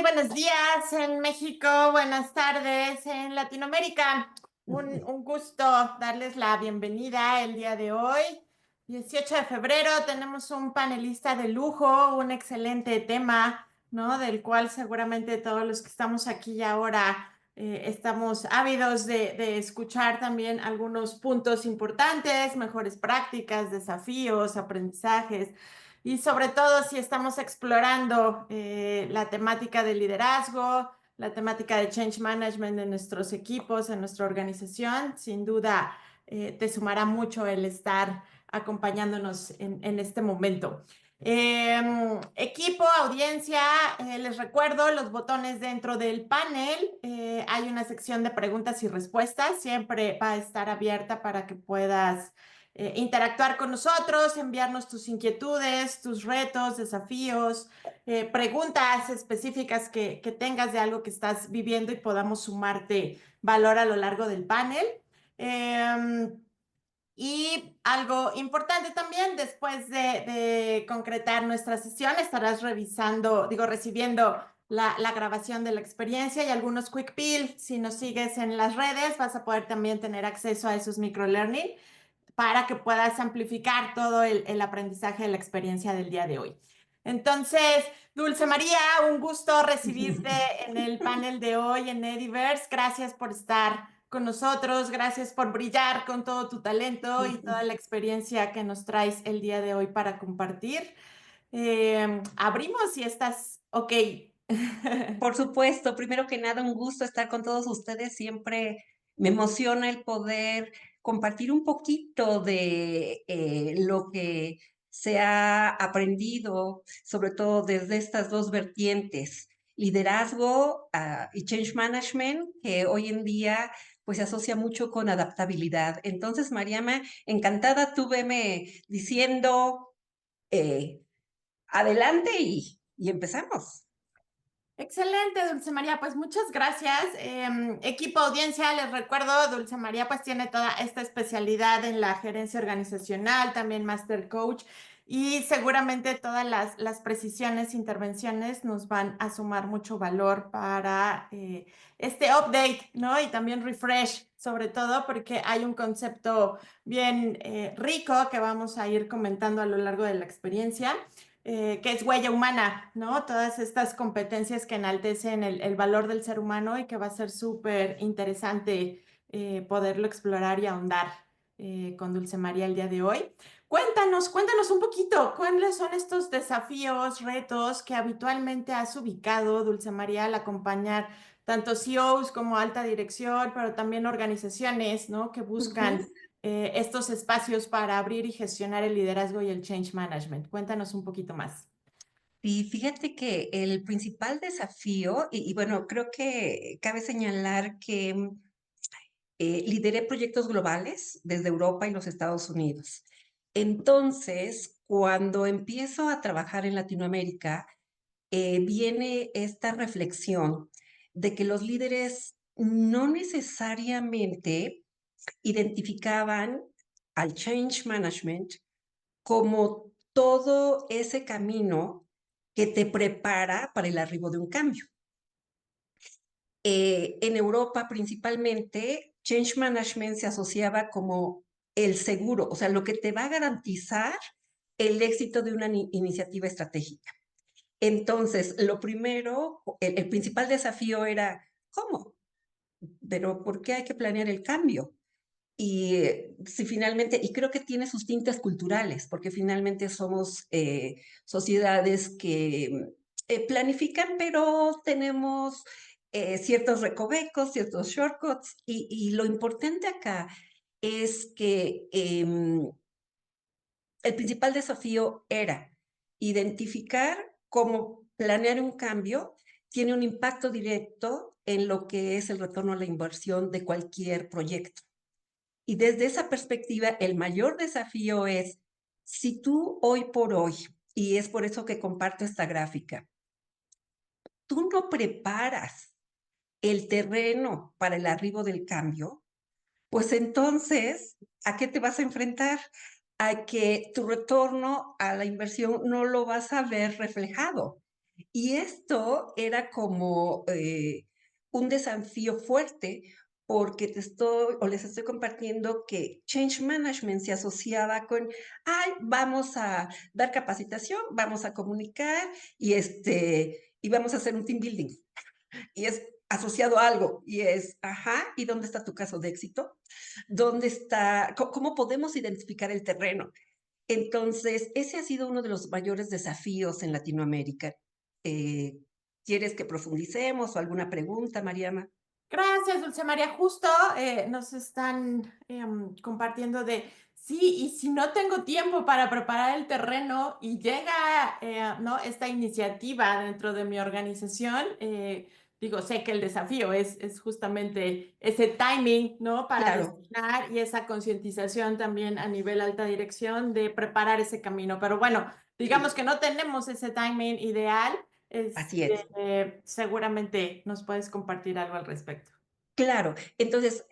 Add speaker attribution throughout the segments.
Speaker 1: buenos días en México, buenas tardes en Latinoamérica. Un gusto darles la bienvenida el día de hoy. 18 de febrero tenemos un panelista de lujo, un excelente tema, ¿no? Del cual seguramente todos los que estamos aquí y ahora estamos ávidos de escuchar también algunos puntos importantes, mejores prácticas, desafíos, aprendizajes. Y sobre todo si estamos explorando la temática de liderazgo, la temática de change management en nuestros equipos, en nuestra organización, sin duda te sumará mucho el estar acompañándonos en este momento. Equipo, audiencia, les recuerdo los botones dentro del panel. Hay una sección de preguntas y respuestas. Siempre va a estar abierta para que puedas interactuar con nosotros, enviarnos tus inquietudes, tus retos, desafíos, preguntas específicas que tengas de algo que estás viviendo y podamos sumarte valor a lo largo del panel. Y algo importante también, después de concretar nuestra sesión, estarás recibiendo la grabación de la experiencia y algunos quick peel. Si nos sigues en las redes, vas a poder también tener acceso a esos microlearning para que puedas amplificar todo el aprendizaje de la experiencia del día de hoy. Entonces, Dulce María, un gusto recibirte en el panel de hoy en Ediverse. Gracias por estar con nosotros, gracias por brillar con todo tu talento y toda la experiencia que nos traes el día de hoy para compartir. Abrimos si estás ok.
Speaker 2: Por supuesto, primero que nada, un gusto estar con todos ustedes. Siempre me emociona el poder compartir un poquito de lo que se ha aprendido, sobre todo desde estas dos vertientes, liderazgo y change management, que hoy en día pues se asocia mucho con adaptabilidad. Entonces, Mariama, encantada, tú veme diciendo eh, adelante y empezamos.
Speaker 1: Excelente, Dulce María, pues muchas gracias. Equipo audiencia, les recuerdo, Dulce María pues tiene toda esta especialidad en la gerencia organizacional, también Master Coach, y seguramente todas las precisiones, intervenciones nos van a sumar mucho valor para este update, ¿no? Y también refresh, sobre todo porque hay un concepto bien rico que vamos a ir comentando a lo largo de la experiencia, que es huella humana, ¿no? Todas estas competencias que enaltecen el valor del ser humano y que va a ser súper interesante poderlo explorar y ahondar con Dulce María el día de hoy. Cuéntanos un poquito, ¿cuáles son estos desafíos, retos que habitualmente has ubicado, Dulce María, al acompañar tanto CEOs como alta dirección, pero también organizaciones, ¿no? Que buscan estos espacios para abrir y gestionar el liderazgo y el change management? Cuéntanos un poquito más.
Speaker 2: Y fíjate que el principal desafío, y bueno, creo que cabe señalar que lideré proyectos globales desde Europa y los Estados Unidos. Entonces, cuando empiezo a trabajar en Latinoamérica, viene esta reflexión de que los líderes no necesariamente identificaban al change management como todo ese camino que te prepara para el arribo de un cambio. En Europa principalmente, change management se asociaba como el seguro, o sea, lo que te va a garantizar el éxito de una iniciativa estratégica. Entonces, lo primero, el principal desafío era, ¿cómo? Pero ¿por qué hay que planear el cambio? Y si finalmente, y creo que tiene sus tintes culturales, porque finalmente somos sociedades que planifican, pero tenemos ciertos recovecos, ciertos shortcuts, y lo importante acá es que el principal desafío era identificar cómo planear un cambio tiene un impacto directo en lo que es el retorno a la inversión de cualquier proyecto. Y desde esa perspectiva, el mayor desafío es, si tú hoy por hoy, y es por eso que comparto esta gráfica, tú no preparas el terreno para el arribo del cambio, pues entonces, ¿a qué te vas a enfrentar? A que tu retorno a la inversión no lo vas a ver reflejado. Y esto era como un desafío fuerte porque les estoy compartiendo que Change Management se asociaba con, ay, vamos a dar capacitación, vamos a comunicar y vamos a hacer un team building. Y es asociado a algo y es, ajá, ¿y dónde está tu caso de éxito? ¿Dónde está, cómo podemos identificar el terreno? Entonces, ese ha sido uno de los mayores desafíos en Latinoamérica. Eh, ¿Quieres que profundicemos o alguna pregunta, Mariana?
Speaker 1: Gracias, Dulce María. Justo nos están compartiendo de, sí, y si no tengo tiempo para preparar el terreno y llega, ¿no? esta iniciativa dentro de mi organización, digo, sé que el desafío es justamente ese timing, ¿no? Para
Speaker 2: Claro,
Speaker 1: designar y esa concientización también a nivel alta dirección de preparar ese camino. Pero bueno, digamos
Speaker 2: sí,
Speaker 1: que no tenemos ese timing ideal.
Speaker 2: así es.
Speaker 1: Seguramente nos puedes compartir algo al respecto.
Speaker 2: Claro, entonces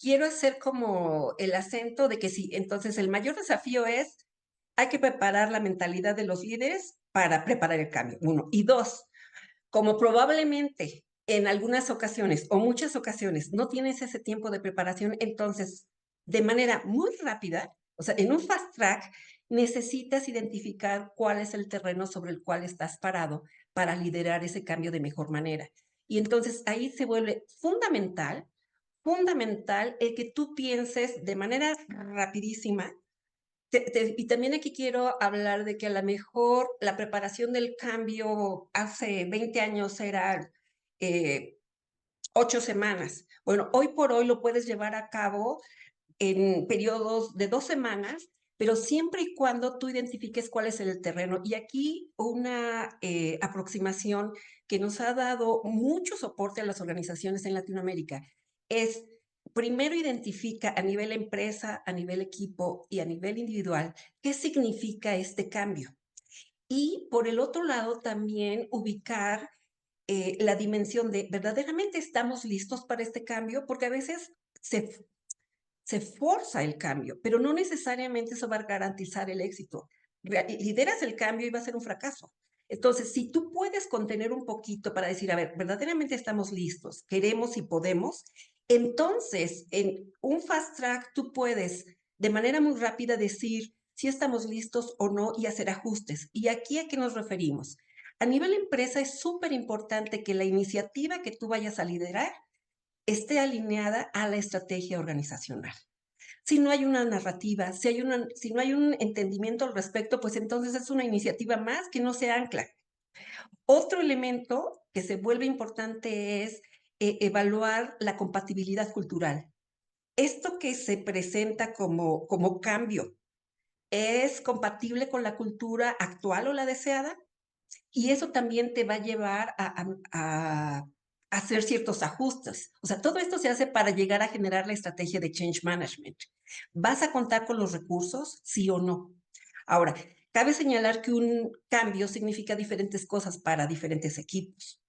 Speaker 2: quiero hacer como el acento de que sí, entonces el mayor desafío es, hay que preparar la mentalidad de los líderes para preparar el cambio, uno. Y dos, como probablemente en algunas ocasiones o muchas ocasiones no tienes ese tiempo de preparación, entonces de manera muy rápida, o sea, en un fast track, necesitas identificar cuál es el terreno sobre el cual estás parado para liderar ese cambio de mejor manera. Y entonces ahí se vuelve fundamental el que tú pienses de manera rapidísima. Y también aquí quiero hablar de que a lo mejor la preparación del cambio hace 20 años era 8 semanas. Bueno, hoy por hoy lo puedes llevar a cabo en periodos de 2 semanas, pero siempre y cuando tú identifiques cuál es el terreno. Y aquí una aproximación que nos ha dado mucho soporte a las organizaciones en Latinoamérica es, primero identifica a nivel empresa, a nivel equipo y a nivel individual qué significa este cambio. Y por el otro lado, también ubicar la dimensión de verdaderamente estamos listos para este cambio, porque a veces se se forza el cambio, pero no necesariamente eso va a garantizar el éxito. Lideras el cambio y va a ser un fracaso. Entonces, si tú puedes contener un poquito para decir, a ver, verdaderamente estamos listos, queremos y podemos, entonces en un fast track tú puedes de manera muy rápida decir si estamos listos o no y hacer ajustes. ¿Y aquí a qué nos referimos? A nivel empresa es súper importante que la iniciativa que tú vayas a liderar esté alineada a la estrategia organizacional. Si no hay una narrativa, si no hay un entendimiento al respecto, pues entonces es una iniciativa más que no se ancla. Otro elemento que se vuelve importante es evaluar la compatibilidad cultural. Esto que se presenta como cambio, ¿es compatible con la cultura actual o la deseada? Y eso también te va a llevar a hacer ciertos ajustes. O sea, todo esto se hace para llegar a generar la estrategia de change management. ¿Vas a contar con los recursos? Sí o no. Ahora, cabe señalar que un cambio significa diferentes cosas para diferentes equipos.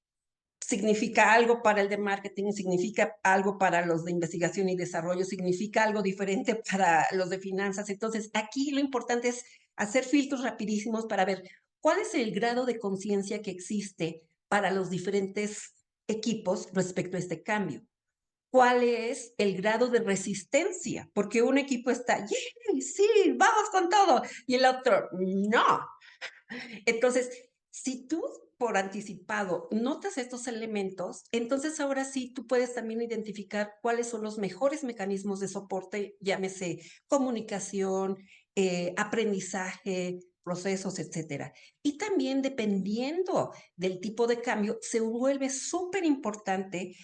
Speaker 2: Significa algo para el de marketing, significa algo para los de investigación y desarrollo, significa algo diferente para los de finanzas. Entonces, aquí lo importante es hacer filtros rapidísimos para ver cuál es el grado de conciencia que existe para los diferentes equipos respecto a este cambio. ¿Cuál es el grado de resistencia? Porque un equipo está, ¡yay! Sí, vamos con todo. Y el otro, no. Entonces, si tú por anticipado notas estos elementos, entonces ahora sí tú puedes también identificar cuáles son los mejores mecanismos de soporte, llámese comunicación, aprendizaje, procesos, etcétera. Y también dependiendo del tipo de cambio, se vuelve súper importante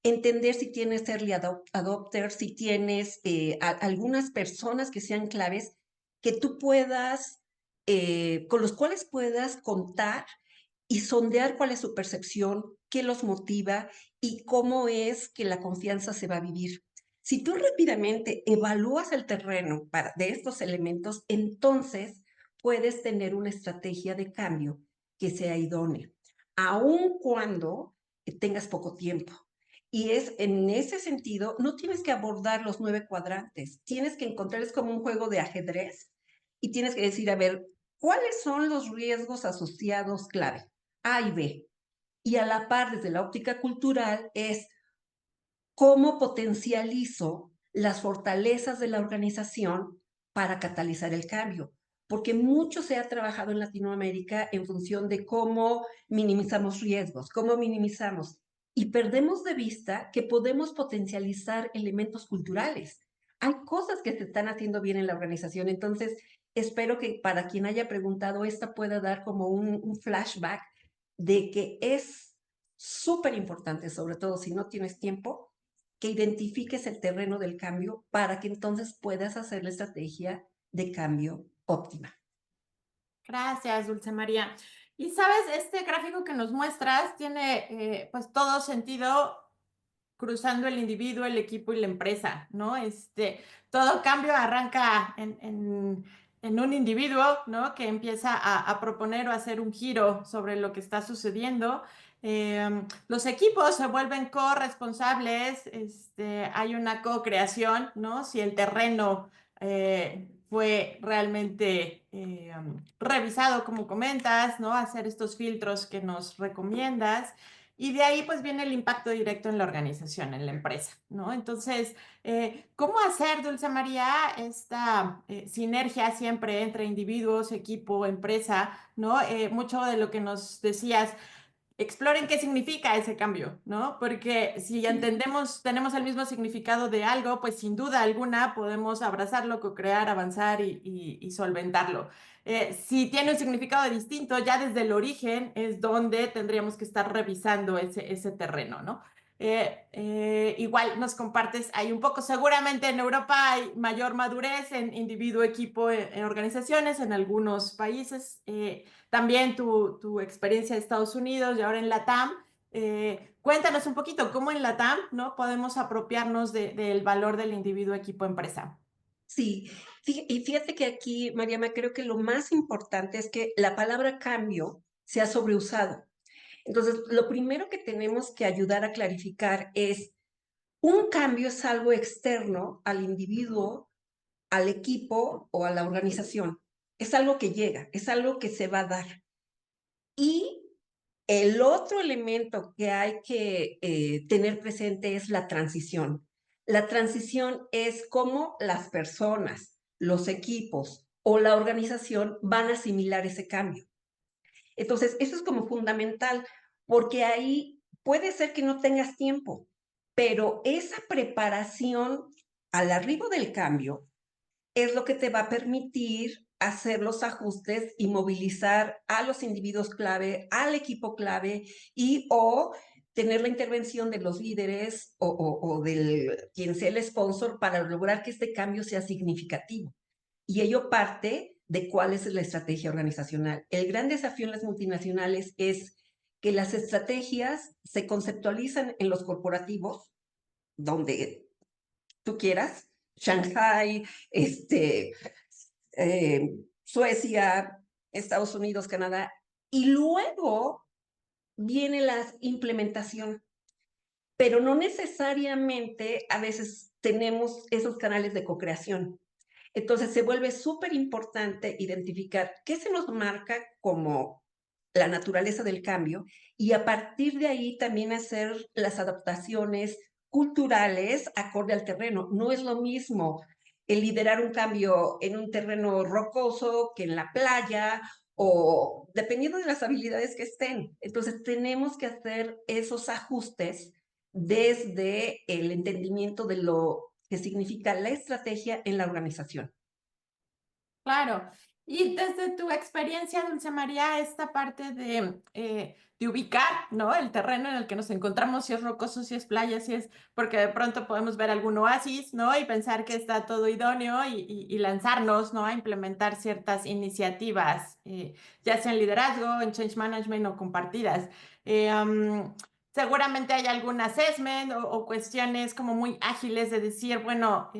Speaker 2: entender si tienes early adopters, si tienes algunas personas que sean claves que tú puedas con los cuales puedas contar y sondear cuál es su percepción, qué los motiva y cómo es que la confianza se va a vivir. Si tú rápidamente evalúas el terreno de estos elementos, entonces puedes tener una estrategia de cambio que sea idónea, aun cuando tengas poco tiempo. Y es en ese sentido, no tienes que abordar los 9 cuadrantes, tienes que encontrar, es como un juego de ajedrez y tienes que decir, a ver, ¿cuáles son los riesgos asociados clave? A y B. Y a la par, desde la óptica cultural, es cómo potencializo las fortalezas de la organización para catalizar el cambio. Porque mucho se ha trabajado en Latinoamérica en función de cómo minimizamos riesgos, cómo minimizamos, y perdemos de vista que podemos potencializar elementos culturales. Hay cosas que se están haciendo bien en la organización, entonces espero que para quien haya preguntado, esta pueda dar como un flashback de que es súper importante, sobre todo si no tienes tiempo, que identifiques el terreno del cambio para que entonces puedas hacer la estrategia de cambio óptima.
Speaker 1: Gracias, Dulce María. Y sabes, este gráfico que nos muestras tiene pues todo sentido cruzando el individuo, el equipo y la empresa, ¿no? Todo cambio arranca en un individuo, ¿no? Que empieza a proponer o a hacer un giro sobre lo que está sucediendo. Los equipos se vuelven corresponsables, hay una co-creación, ¿no? Si el terreno fue realmente revisado, como comentas, ¿no? Hacer estos filtros que nos recomiendas. Y de ahí pues viene el impacto directo en la organización, en la empresa, ¿no? Entonces, ¿cómo hacer, Dulce María, esta sinergia siempre entre individuos, equipo, empresa, ¿no? Mucho de lo que nos decías, exploren qué significa ese cambio, ¿no? Porque si ya
Speaker 2: Sí.
Speaker 1: entendemos, tenemos el mismo significado de algo, pues sin duda alguna podemos abrazarlo, co-crear, avanzar y solventarlo. Si tiene un significado distinto, ya desde el origen es donde tendríamos que estar revisando ese terreno, ¿no? Igual nos compartes ahí un poco, seguramente en Europa hay mayor madurez en individuo, equipo, en organizaciones, en algunos países. También tu experiencia de Estados Unidos y ahora en LATAM. Cuéntanos un poquito cómo en LATAM, ¿no? Podemos apropiarnos del valor del individuo, equipo, empresa.
Speaker 2: Sí, y fíjate que aquí, Mariama, creo que lo más importante es que la palabra cambio se ha sobreusado. Entonces, lo primero que tenemos que ayudar a clarificar es, un cambio es algo externo al individuo, al equipo o a la organización. Es algo que llega, es algo que se va a dar. Y el otro elemento que hay que tener presente es la transición. La transición es cómo las personas, los equipos o la organización van a asimilar ese cambio. Entonces, eso es como fundamental, porque ahí puede ser que no tengas tiempo, pero esa preparación al arribo del cambio es lo que te va a permitir hacer los ajustes y movilizar a los individuos clave, al equipo clave y o tener la intervención de los líderes o del quien sea el sponsor para lograr que este cambio sea significativo. Y ello parte de cuál es la estrategia organizacional. El gran desafío en las multinacionales es que las estrategias se conceptualizan en los corporativos, donde tú quieras, Shanghai, Suecia, Estados Unidos, Canadá, y luego viene la implementación, pero no necesariamente a veces tenemos esos canales de co-creación. Entonces se vuelve súper importante identificar qué se nos marca como la naturaleza del cambio y a partir de ahí también hacer las adaptaciones culturales acorde al terreno. No es lo mismo el liderar un cambio en un terreno rocoso que en la playa o dependiendo de las habilidades que estén. Entonces tenemos que hacer esos ajustes desde el entendimiento de lo que significa la estrategia en la organización.
Speaker 1: Claro. Y desde tu experiencia, Dulce María, esta parte de ubicar, ¿no? El terreno en el que nos encontramos, si es rocoso, si es playa, si es, porque de pronto podemos ver algún oasis, ¿no? Y pensar que está todo idóneo y lanzarnos, ¿no? A implementar ciertas iniciativas, ya sea en liderazgo, en change management o compartidas. Eh, um, Seguramente hay algún assessment o cuestiones como muy ágiles de decir, bueno,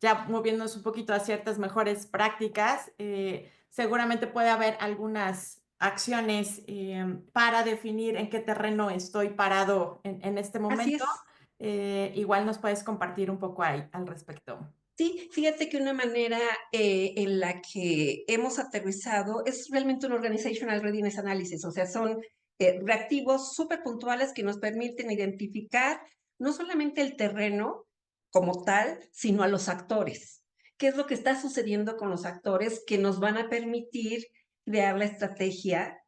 Speaker 1: ya moviéndonos un poquito a ciertas mejores prácticas, seguramente puede haber algunas acciones para definir en qué terreno estoy parado en este
Speaker 2: Así
Speaker 1: momento.
Speaker 2: es.
Speaker 1: Igual nos puedes compartir un poco ahí al respecto.
Speaker 2: Sí, fíjate que una manera en la que hemos aterrizado es realmente un Organizational Readiness Analysis, o sea, son reactivos súper puntuales que nos permiten identificar no solamente el terreno como tal, sino a los actores. ¿Qué es lo que está sucediendo con los actores que nos van a permitir crear la estrategia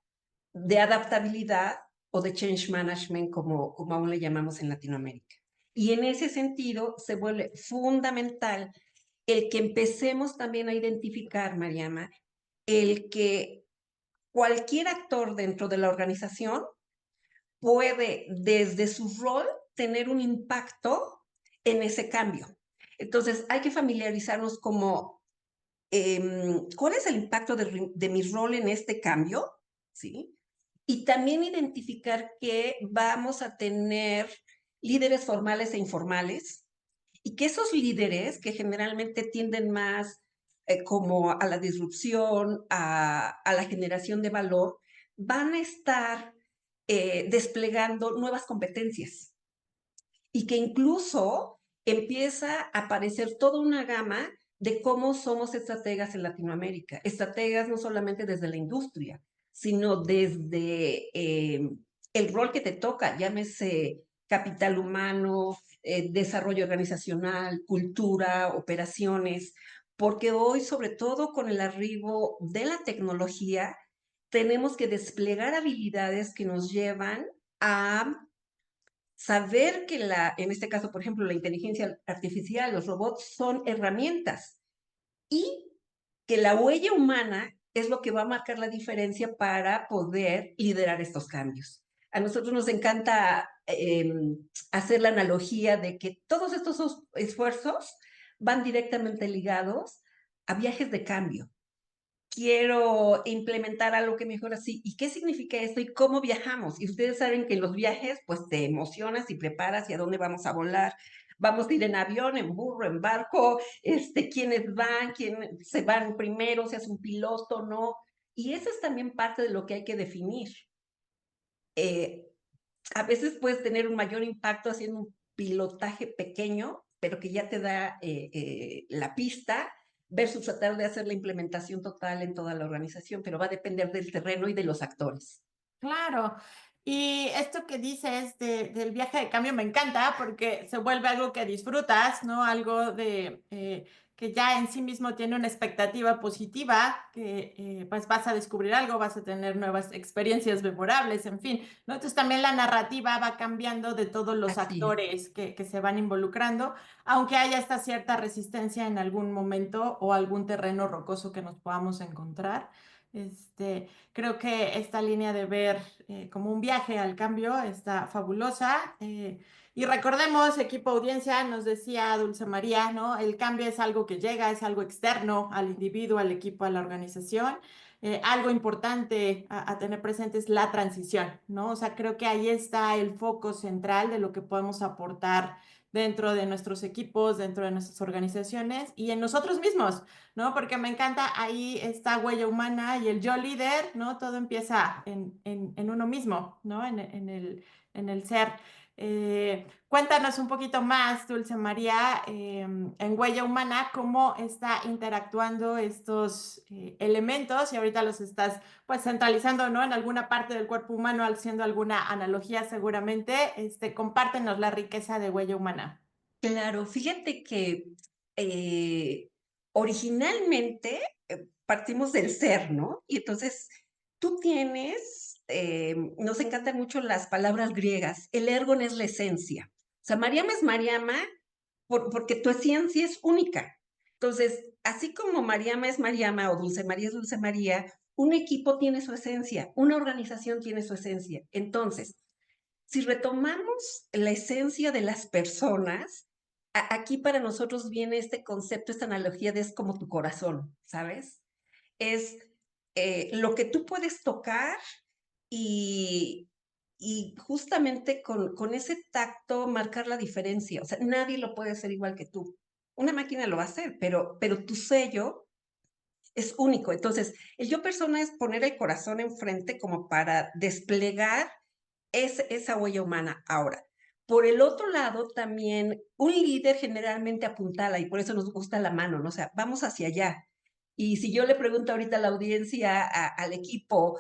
Speaker 2: de adaptabilidad o de change management, como aún le llamamos en Latinoamérica? Y en ese sentido se vuelve fundamental el que empecemos también a identificar, Mariama, el que cualquier actor dentro de la organización puede, desde su rol, tener un impacto en ese cambio. Entonces, hay que familiarizarnos como, ¿cuál es el impacto de mi rol en este cambio? ¿Sí? Y también identificar que vamos a tener líderes formales e informales, y que esos líderes que generalmente tienden más como a la disrupción, a la generación de valor, van a estar desplegando nuevas competencias y que incluso empieza a aparecer toda una gama de cómo somos estrategas en Latinoamérica. Estrategas no solamente desde la industria, sino desde el rol que te toca, llámese capital humano, desarrollo organizacional, cultura, operaciones, porque hoy, sobre todo con el arribo de la tecnología, tenemos que desplegar habilidades que nos llevan a saber que en este caso, por ejemplo, la inteligencia artificial, los robots son herramientas y que la huella humana es lo que va a marcar la diferencia para poder liderar estos cambios. A nosotros nos encanta hacer la analogía de que todos estos esfuerzos van directamente ligados a viajes de cambio. Quiero implementar algo que mejora así. ¿Y qué significa esto y cómo viajamos? Y ustedes saben que en los viajes, pues te emocionas y preparas y a dónde vamos a volar. Vamos a ir en avión, en burro, en barco, quiénes van, quién se van primero, si es un piloto, no. Y eso es también parte de lo que hay que definir. Eh, a veces puedes tener un mayor impacto haciendo un pilotaje pequeño, pero que ya te da la pista, versus tratar de hacer la implementación total en toda la organización, pero va a depender del terreno y de los actores.
Speaker 1: Claro. Y esto que dices del viaje de cambio me encanta porque se vuelve algo que disfrutas, ¿no? Algo de que ya en sí mismo tiene una expectativa positiva, que pues vas a descubrir algo, vas a tener nuevas experiencias memorables, en fin, ¿no? Entonces también la narrativa va cambiando de todos los
Speaker 2: Así es.
Speaker 1: actores que se van involucrando, aunque haya esta cierta resistencia en algún momento o algún terreno rocoso que nos podamos encontrar. Creo que esta línea de ver como un viaje al cambio está fabulosa. Y recordemos, equipo audiencia, nos decía Dulce María, ¿no? El cambio es algo que llega, es algo externo al individuo, al equipo, a la organización. Algo importante a tener presente es la transición, ¿no? O sea, creo que ahí está el foco central de lo que podemos aportar dentro de nuestros equipos, dentro de nuestras organizaciones y en nosotros mismos. ¿No? Porque me encanta ahí esta huella humana y el yo líder, ¿no? Todo empieza en uno mismo, ¿no? En el ser. Cuéntanos un poquito más, Dulce María, en huella humana, cómo está interactuando estos elementos y ahorita los estás pues centralizando, ¿no? En alguna parte del cuerpo humano, haciendo alguna analogía seguramente. Compártenos la riqueza de huella humana.
Speaker 2: Claro, fíjate que originalmente partimos del ser, ¿no? Y entonces tú tienes, nos encantan mucho las palabras griegas, el ergon es la esencia. O sea, Mariama es Mariama porque tu esencia es única. Entonces, así como Mariama es Mariama o Dulce María es Dulce María, un equipo tiene su esencia, una organización tiene su esencia. Entonces, si retomamos la esencia de las personas, aquí para nosotros viene este concepto, esta analogía de es como tu corazón, ¿sabes? Es lo que tú puedes tocar y, y justamente con ese tacto marcar la diferencia. O sea, nadie lo puede hacer igual que tú. Una máquina lo va a hacer, pero tu sello es único. Entonces, el yo persona es poner el corazón enfrente como para desplegar esa huella humana. Ahora, Por el otro lado, también un líder generalmente apuntala y por eso nos gusta la mano, ¿no? O sea, vamos hacia allá. Y si yo le pregunto ahorita a la audiencia, al equipo,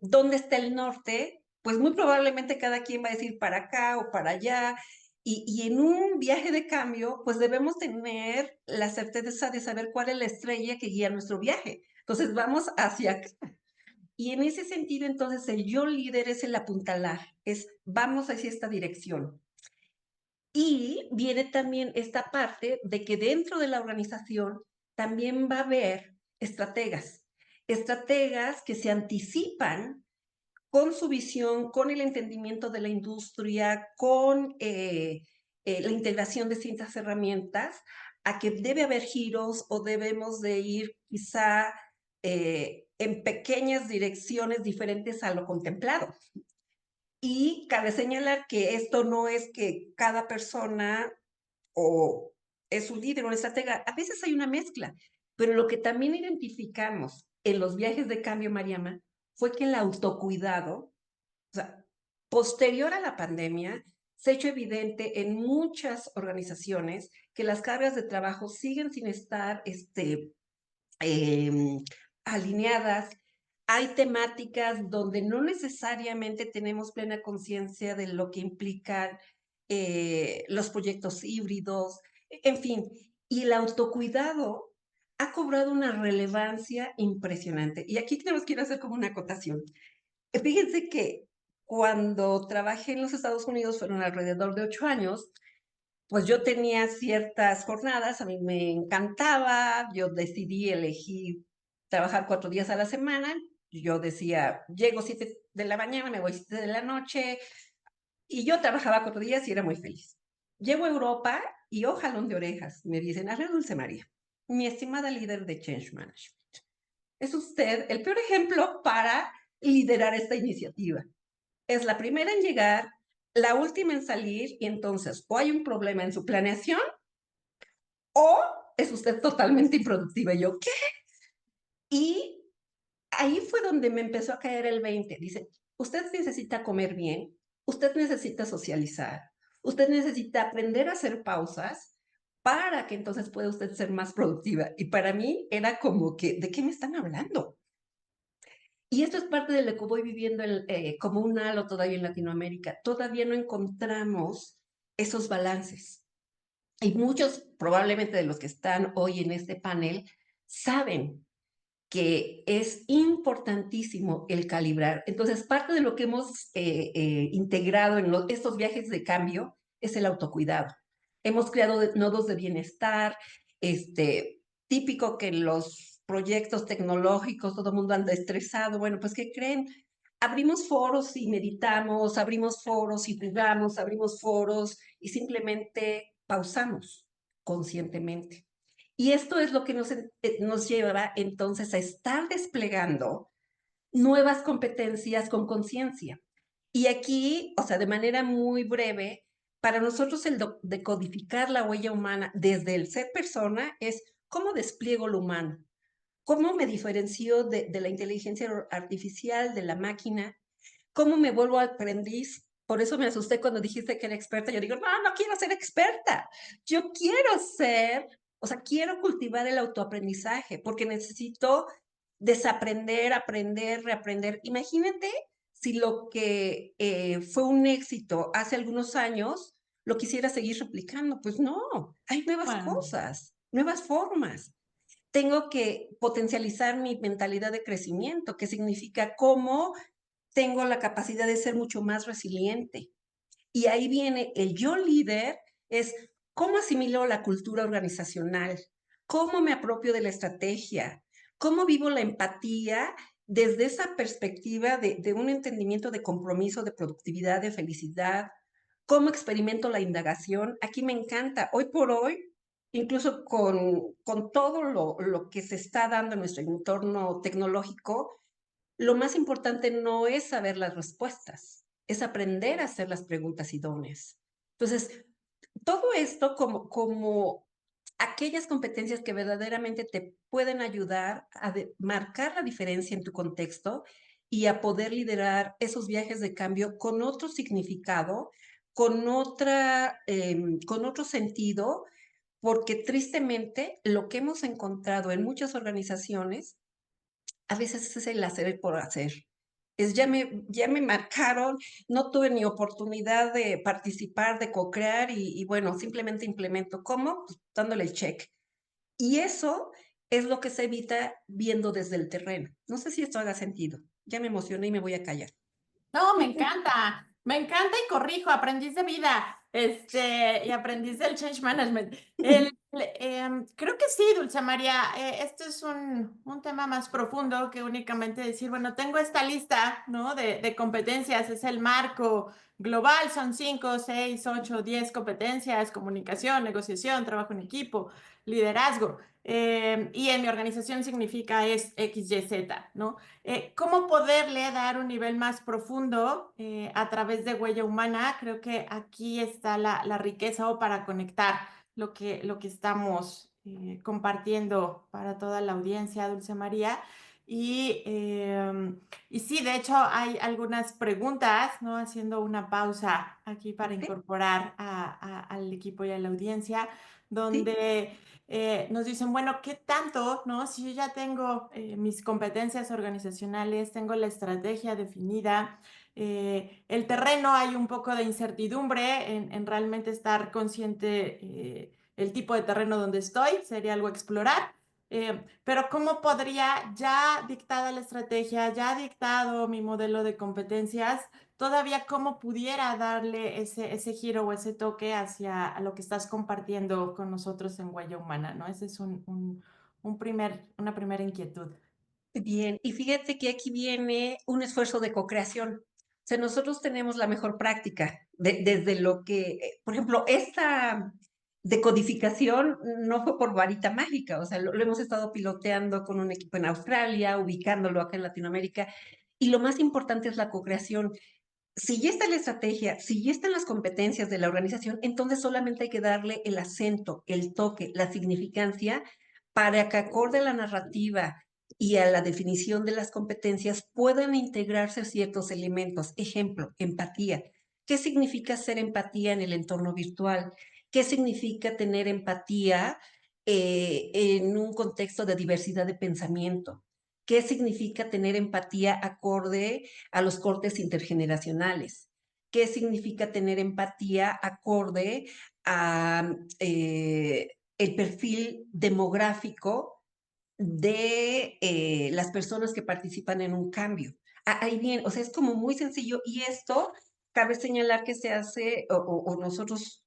Speaker 2: ¿dónde está el norte? Pues muy probablemente cada quien va a decir para acá o para allá. Y en un viaje de cambio, pues debemos tener la certeza de saber cuál es la estrella que guía nuestro viaje. Entonces vamos hacia acá. Y en ese sentido, entonces, el yo líder es el apuntalar, es vamos hacia esta dirección. Y viene también esta parte de que dentro de la organización también va a haber estrategas que se anticipan con su visión, con el entendimiento de la industria, con la integración de ciertas herramientas, a que debe haber giros o debemos de ir quizá en pequeñas direcciones diferentes a lo contemplado. Y cabe señalar que esto no es que cada persona o es un líder o una estratega, a veces hay una mezcla, pero lo que también identificamos en los viajes de cambio, Mariama, fue que el autocuidado, o sea, posterior a la pandemia, se ha hecho evidente en muchas organizaciones que las cargas de trabajo siguen sin estar eh, alineadas. Hay temáticas donde no necesariamente tenemos plena conciencia de lo que implican los proyectos híbridos, en fin, y el autocuidado ha cobrado una relevancia impresionante. Y aquí tenemos que ir a hacer como una acotación. Fíjense que cuando trabajé en los Estados Unidos, fueron alrededor de 8 años, pues yo tenía ciertas jornadas, a mí me encantaba, yo decidí elegir trabajar 4 días a la semana, yo decía, llego 7 de la mañana, me voy 7 de la noche, y yo trabajaba 4 días y era muy feliz. Llego a Europa y, oh, jalón de orejas, me dicen, a ver, Dulce María, mi estimada líder de Change Management, es usted el peor ejemplo para liderar esta iniciativa. Es la primera en llegar, la última en salir, y entonces o hay un problema en su planeación o es usted totalmente improductiva. Y yo, ¿qué? Y ahí fue donde me empezó a caer el 20. Dice, usted necesita comer bien, usted necesita socializar, usted necesita aprender a hacer pausas para que entonces pueda usted ser más productiva. Y para mí era como que, ¿de qué me están hablando? Y esto es parte de lo que voy viviendo como un halo todavía en Latinoamérica. Todavía no encontramos esos balances. Y muchos, probablemente de los que están hoy en este panel, saben que es importantísimo el calibrar. Entonces, parte de lo que hemos integrado en estos viajes de cambio es el autocuidado. Hemos creado nodos de bienestar, típico que en los proyectos tecnológicos todo el mundo anda estresado. Bueno, pues, ¿qué creen? Abrimos foros y meditamos, abrimos foros y jugamos, abrimos foros y simplemente pausamos conscientemente. Y esto es lo que nos lleva entonces a estar desplegando nuevas competencias con conciencia. Y aquí, o sea, de manera muy breve, para nosotros el decodificar la huella humana desde el ser persona es cómo despliego lo humano, cómo me diferencio de la inteligencia artificial, de la máquina, cómo me vuelvo aprendiz. Por eso me asusté cuando dijiste que era experta. Yo digo, no, no quiero ser experta. Yo quiero ser, o sea, quiero cultivar el autoaprendizaje porque necesito desaprender, aprender, reaprender. Imagínate si lo que fue un éxito hace algunos años lo quisiera seguir replicando. Pues no, hay nuevas
Speaker 1: Bueno,
Speaker 2: cosas, nuevas formas. Tengo que potencializar mi mentalidad de crecimiento, que significa cómo tengo la capacidad de ser mucho más resiliente. Y ahí viene el yo líder, es cómo asimilo la cultura organizacional, cómo me apropio de la estrategia, cómo vivo la empatía desde esa perspectiva de un entendimiento de compromiso, de productividad, de felicidad, cómo experimento la indagación. Aquí me encanta, hoy por hoy, incluso con todo lo que se está dando en nuestro entorno tecnológico, lo más importante no es saber las respuestas, es aprender a hacer las preguntas idóneas. Entonces, todo esto como aquellas competencias que verdaderamente te pueden ayudar a marcar la diferencia en tu contexto y a poder liderar esos viajes de cambio con otro significado con otro sentido, porque tristemente lo que hemos encontrado en muchas organizaciones a veces es el hacer por hacer. Es ya me marcaron, no tuve ni oportunidad de participar, de co-crear y bueno, simplemente implemento. ¿Cómo? Pues dándole el check. Y eso es lo que se evita viendo desde el terreno. No sé si esto haga sentido. Ya me emocioné y me voy a callar.
Speaker 1: No, me encanta y corrijo, aprendiz de vida, y aprendiz del change management. Creo que sí, Dulce María, esto es un tema más profundo que únicamente decir, bueno, tengo esta lista, ¿no? De competencias, es el marco global, son 5, 6, 8, 10 competencias, comunicación, negociación, trabajo en equipo, liderazgo. Y en mi organización significa es X, Y, Z, ¿no? ¿Cómo poderle dar un nivel más profundo a través de huella humana? Creo que aquí está la riqueza o para conectar lo que estamos compartiendo para toda la audiencia, Dulce María. Y sí, de hecho hay algunas preguntas, ¿no? Haciendo una pausa aquí para
Speaker 2: ¿Ok?
Speaker 1: incorporar al equipo y a la audiencia,
Speaker 2: ¿Sí?
Speaker 1: donde nos dicen, bueno, ¿qué tanto, no? Si yo ya tengo mis competencias organizacionales, tengo la estrategia definida, el terreno hay un poco de incertidumbre en realmente estar consciente el tipo de terreno donde estoy, sería algo a explorar. Pero ¿cómo podría, ya dictada la estrategia, ya dictado mi modelo de competencias, todavía cómo pudiera darle ese giro o ese toque hacia a lo que estás compartiendo con nosotros en Huella Humana, ¿no? Ese es una primera inquietud.
Speaker 2: Bien, y fíjate que aquí viene un esfuerzo de co-creación. O sea, nosotros tenemos la mejor práctica desde lo que, por ejemplo, esta decodificación no fue por varita mágica, o sea, lo hemos estado piloteando con un equipo en Australia, ubicándolo acá en Latinoamérica, y lo más importante es la co-creación. Si ya está la estrategia, si ya están las competencias de la organización, entonces solamente hay que darle el acento, el toque, la significancia para que acorde a la narrativa y a la definición de las competencias puedan integrarse ciertos elementos. Ejemplo, empatía. ¿Qué significa ser empatía en el entorno virtual? ¿Qué significa tener empatía en un contexto de diversidad de pensamiento? ¿Qué significa tener empatía acorde a los cortes intergeneracionales? ¿Qué significa tener empatía acorde a el perfil demográfico de las personas que participan en un cambio? Ahí bien, o sea, es como muy sencillo y esto cabe señalar que se hace o nosotros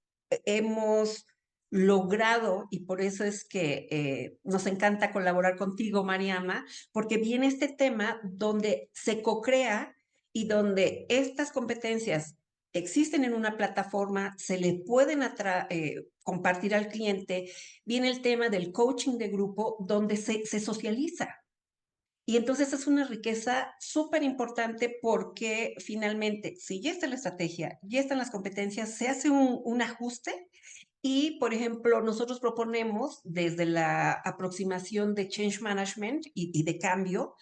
Speaker 2: hemos logrado y por eso es que nos encanta colaborar contigo, Mariama, porque viene este tema donde se co-crea y donde estas competencias existen en una plataforma, se le pueden compartir al cliente, viene el tema del coaching de grupo donde se socializa. Y entonces es una riqueza súper importante porque finalmente, si ya está la estrategia, ya están las competencias, se hace un ajuste y, por ejemplo, nosotros proponemos desde la aproximación de change management y de cambio,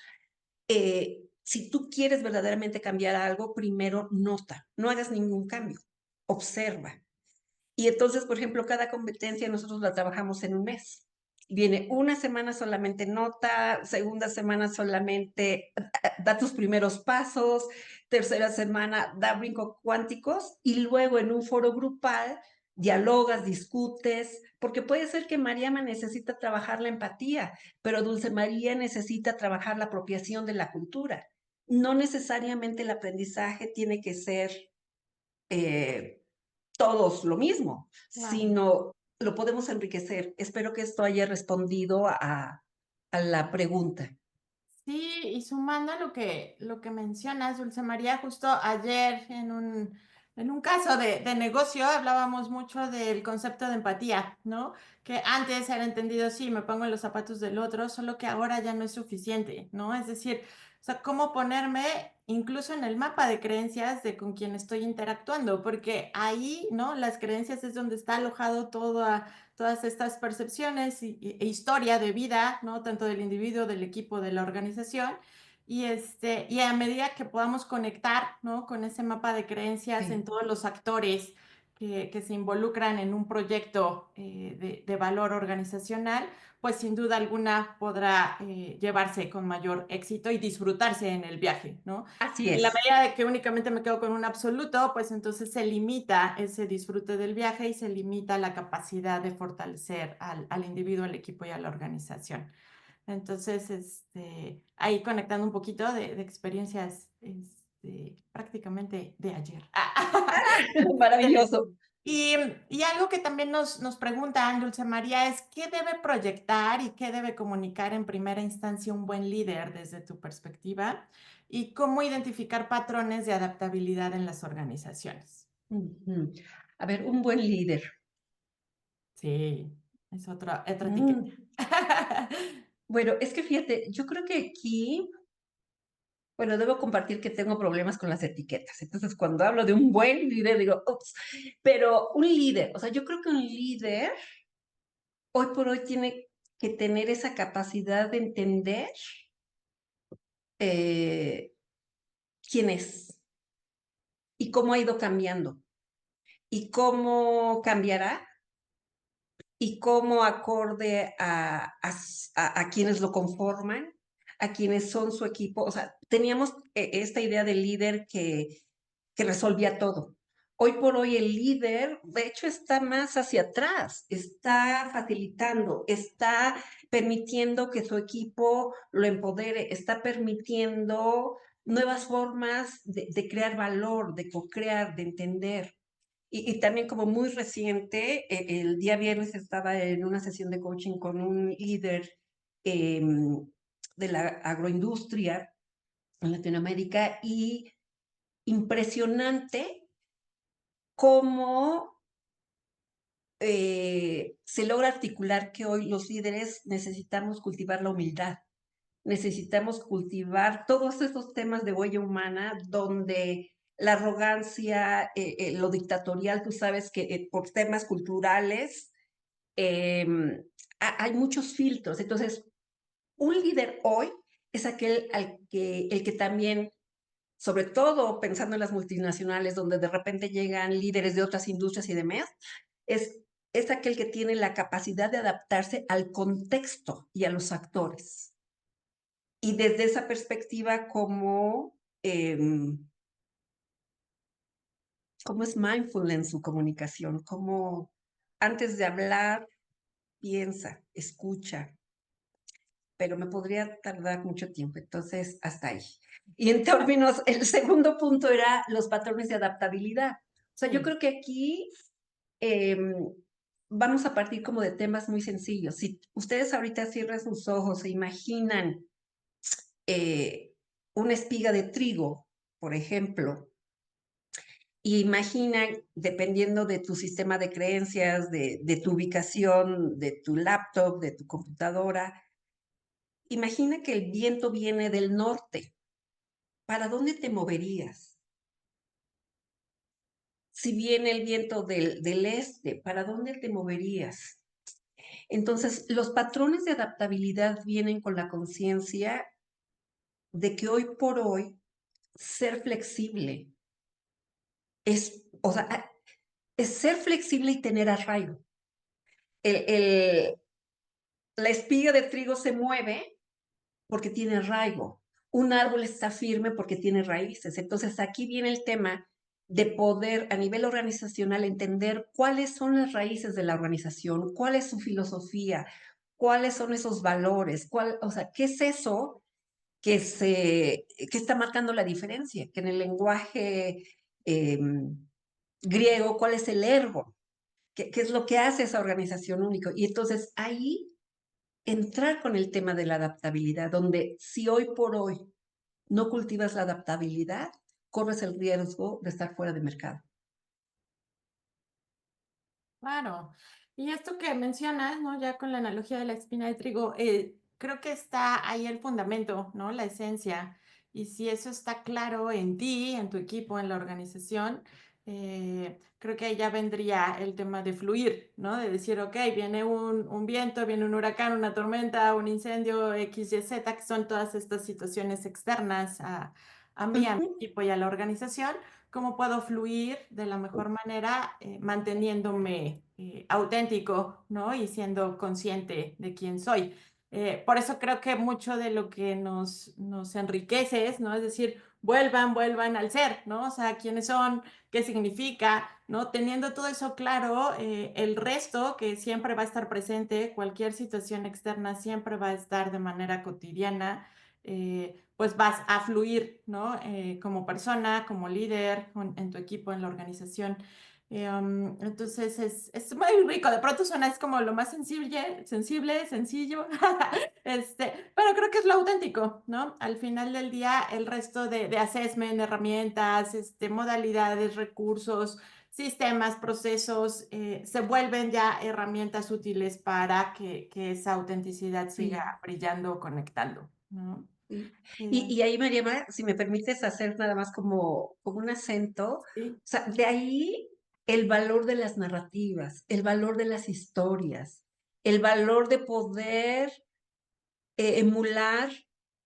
Speaker 2: si tú quieres verdaderamente cambiar algo, primero nota, no hagas ningún cambio, observa. Y entonces, por ejemplo, cada competencia nosotros la trabajamos en un mes. Viene una semana solamente nota, segunda semana solamente da tus primeros pasos, tercera semana da brincos cuánticos y luego en un foro grupal dialogas, discutes, porque puede ser que Mariama necesita trabajar la empatía, pero Dulce María necesita trabajar la apropiación de la cultura. No necesariamente el aprendizaje tiene que ser eh, todos lo mismo,
Speaker 1: Claro.
Speaker 2: sino lo podemos enriquecer. Espero que esto haya respondido a la pregunta.
Speaker 1: Sí, y sumando a lo que mencionas, Dulce María, justo ayer en un caso de negocio hablábamos mucho del concepto de empatía, ¿no? Que antes era entendido, sí, me pongo en los zapatos del otro, solo que ahora ya no es suficiente, ¿no? Es decir, o sea, cómo ponerme incluso en el mapa de creencias de con quien estoy interactuando, porque ahí, ¿no? Las creencias es donde está alojado todas estas percepciones e historia de vida, ¿no? Tanto del individuo, del equipo, de la organización. Y a medida que podamos conectar, ¿no? Con ese mapa de creencias en
Speaker 2: Sí,
Speaker 1: todos los actores que se involucran en un proyecto de valor organizacional, pues sin duda alguna podrá llevarse con mayor éxito y disfrutarse en el viaje, ¿no?
Speaker 2: así
Speaker 1: En la
Speaker 2: es.
Speaker 1: medida de que únicamente me quedo con un absoluto, pues entonces se limita ese disfrute del viaje y se limita la capacidad de fortalecer al individuo, al equipo y a la organización. Entonces, ahí conectando un poquito de experiencias prácticamente de ayer.
Speaker 2: Maravilloso.
Speaker 1: Y algo que también nos pregunta Dulce María es, ¿qué debe proyectar y qué debe comunicar en primera instancia un buen líder desde tu perspectiva? ¿Y cómo identificar patrones de adaptabilidad en las organizaciones?
Speaker 2: Ujú. A ver, un buen líder.
Speaker 1: Sí, es otra etiqueta.
Speaker 2: Mm, Bueno, es que fíjate, yo creo que aquí, bueno, debo compartir que tengo problemas con las etiquetas. Entonces, cuando hablo de un buen líder, digo, ups, pero un líder, o sea, yo creo que un líder hoy por hoy tiene que tener esa capacidad de entender eh, quién es y cómo ha ido cambiando y cómo cambiará y cómo acorde a quienes lo conforman, a quienes son su equipo. O sea, teníamos esta idea del líder que resolvía todo. Hoy por hoy el líder, de hecho, está más hacia atrás, está facilitando, está permitiendo que su equipo lo empodere, está permitiendo nuevas formas de crear valor, de co-crear, de entender. Y también como muy reciente, el día viernes estaba en una sesión de coaching con un líder eh, de la agroindustria en Latinoamérica y impresionante cómo se logra articular que hoy los líderes necesitamos cultivar la humildad, necesitamos cultivar todos esos temas de huella humana donde la arrogancia, lo dictatorial, tú sabes que por temas culturales eh, hay muchos filtros. Entonces, un líder hoy es aquel el que también, sobre todo pensando en las multinacionales, donde de repente llegan líderes de otras industrias y demás, es, es aquel que tiene la capacidad de adaptarse al contexto y a los actores. Y desde esa perspectiva, cómo es mindful en su comunicación, cómo antes de hablar, piensa, escucha, pero me podría tardar mucho tiempo, entonces hasta ahí. Y en términos, el segundo punto era los patrones de adaptabilidad. O sea, yo
Speaker 1: Sí.
Speaker 2: creo que aquí eh, vamos a partir como de temas muy sencillos. Si ustedes ahorita cierran sus ojos e imaginan eh, una espiga de trigo, por ejemplo, y imaginan, dependiendo de tu sistema de creencias, de tu ubicación, de tu laptop, de tu computadora, imagina que el viento viene del norte. ¿Para dónde te moverías? Si viene el viento del este, ¿para dónde te moverías? Entonces, los patrones de adaptabilidad vienen con la conciencia de que hoy por hoy ser flexible o sea, es ser flexible y tener arraigo. El, el, la espiga de trigo se mueve porque tiene arraigo. Un árbol está firme porque tiene raíces. Entonces aquí viene el tema de poder a nivel organizacional entender cuáles son las raíces de la organización, cuál es su filosofía, cuáles son esos valores, o sea, qué es eso que está marcando la diferencia, que en el lenguaje eh, griego, cuál es el ergo, qué es lo que hace esa organización única. Y entonces ahí entrar con el tema de la adaptabilidad, donde si hoy por hoy no cultivas la adaptabilidad, corres el riesgo de estar fuera de mercado.
Speaker 1: Claro. Y esto que mencionas, ¿no? Ya con la analogía de la espina de trigo, creo que está ahí el fundamento, ¿no? La esencia. Y si eso está claro en ti, en tu equipo, en la organización, creo que ahí ya vendría el tema de fluir, ¿no? De decir, ok, viene un viento, viene un huracán, una tormenta, un incendio, X, Y, Z, que son todas estas situaciones externas a mí, a mi
Speaker 2: Ujú,
Speaker 1: equipo y a la organización. ¿Cómo puedo fluir de la mejor manera, manteniéndome auténtico, ¿no? Y siendo consciente de quién soy. Por eso creo que mucho de lo que nos enriquece es, ¿no? Es decir, vuelvan al ser, ¿no? O sea, quiénes son, qué significa, ¿no? Teniendo todo eso claro, el resto que siempre va a estar presente, cualquier situación externa siempre va a estar de manera cotidiana, pues vas a fluir, ¿no? Como persona, como líder, en tu equipo, en la organización. Entonces es muy rico, de pronto suena es como lo más sensible, sencillo, pero creo que es lo auténtico, ¿no? Al final del día, el resto de assessment, herramientas, modalidades, recursos, sistemas, procesos, se vuelven ya herramientas útiles para que esa autenticidad siga
Speaker 2: sí,
Speaker 1: brillando, conectando, ¿no?
Speaker 2: sí.
Speaker 1: Eh,
Speaker 2: Y ahí, Mariama, si me permites hacer nada más como un acento, o
Speaker 1: sí,
Speaker 2: sea, de ahí el valor de las narrativas, el valor de las historias, el valor de poder emular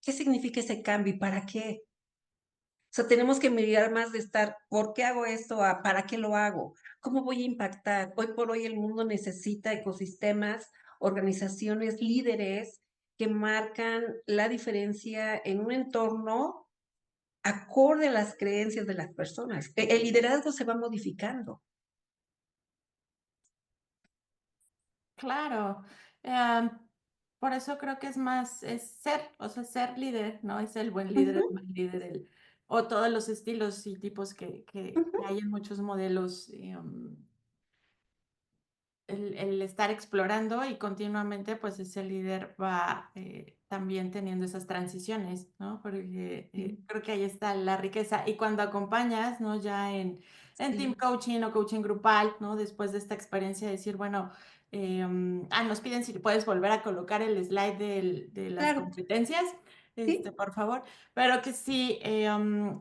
Speaker 2: qué significa ese cambio y para qué. O sea, tenemos que mirar más de estar, ¿por qué hago esto? A ¿para qué lo hago? ¿Cómo voy a impactar? Hoy por hoy el mundo necesita ecosistemas, organizaciones, líderes que marcan la diferencia en un entorno acorde a las creencias de las personas. El liderazgo se va modificando.
Speaker 1: claro. Por eso creo que es más, es ser, o sea, ser líder, ¿no? Es el buen líder,
Speaker 2: Ujú,
Speaker 1: el mal líder, o todos los estilos y tipos que
Speaker 2: ujú,
Speaker 1: hay en muchos modelos. El estar explorando y continuamente, pues ese líder va también teniendo esas transiciones, ¿no? Porque
Speaker 2: sí,
Speaker 1: creo que ahí está la riqueza. Y cuando acompañas, ¿no? Ya en team
Speaker 2: sí,
Speaker 1: coaching o coaching grupal, ¿no? Después de esta experiencia, decir, bueno, nos piden si puedes volver a colocar el slide de las
Speaker 2: claro,
Speaker 1: competencias.
Speaker 2: sí,
Speaker 1: Por favor, pero que sí,